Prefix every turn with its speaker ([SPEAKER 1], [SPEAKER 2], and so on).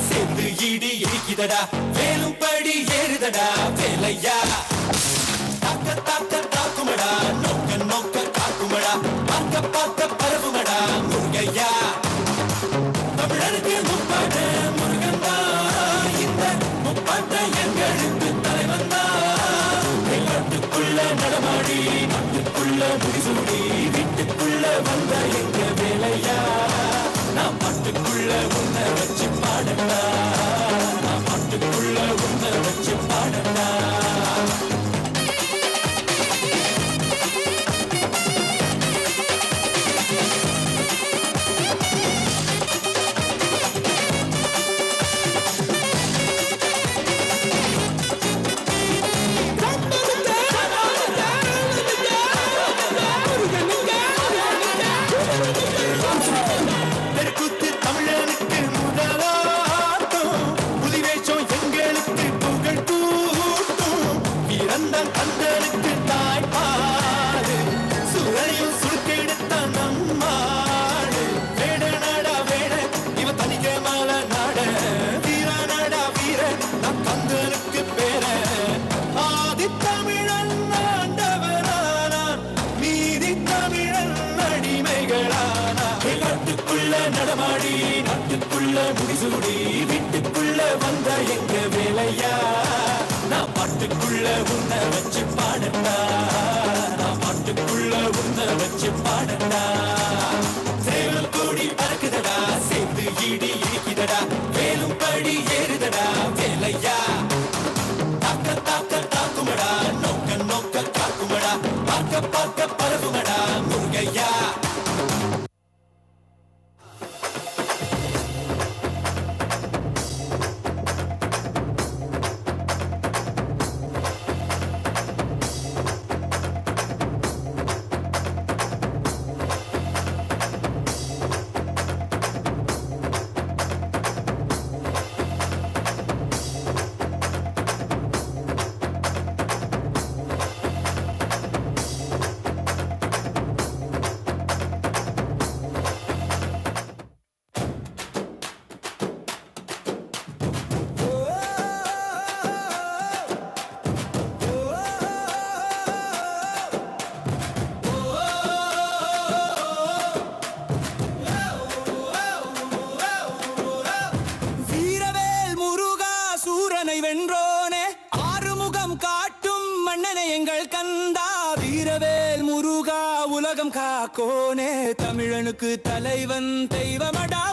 [SPEAKER 1] சேர்ந்து ஈடி இடிக்குதடா வேலும் படி ஏறுதடா வேலையா தாக்க தாக்க தாக்குமடா நோக்க நோக்க காக்குமடா பார்க்க பார்க்க பரவுமடா முருகையா தமிழருக்கு முப்பாட்ட முருகன் தான் இந்த முப்பாட்ட எங்களுக்கு தலைவன் தான் நாட்டுக்குள்ள நடமாடி நாட்டுக்குள்ள முடிசூடி வீட்டுக்குள்ள வந்த எங்க வேலையா நான் பாட்டுக்குள்ள உன்னை வச்சு பாடட்டா நான் பாட்டுக்குள்ள உன்னை வச்சு பாடட்டா நடமாடி நாட்டுக்குள்ள முடிசூடி வீட்டுக்குள்ள வந்த எங்க வேலையா நான் பாட்டுக்குள்ள உன்னை வச்சு பாடட்டா நான் பாட்டுக்குள்ள உன்னை வச்சு பாடட்டா சேவல் கோடி பறக்குதடா சேர்ந்து ஈடி இடிக்குதடா வேலும் படி ஏறுதடா வேலையா தாக்க தாக்க தாக்குமடா நோக்க நோக்க காக்குமடா பார்க்க பார்க்க பரவுமடா முருகையா
[SPEAKER 2] வென்றோனே ஆறுமுகம் காட்டும் மன்னனை எங்கள் கந்தா வீரவேல் முருகா உலகம் காக்கோனே தமிழனுக்கு தலைவன் தெய்வமடா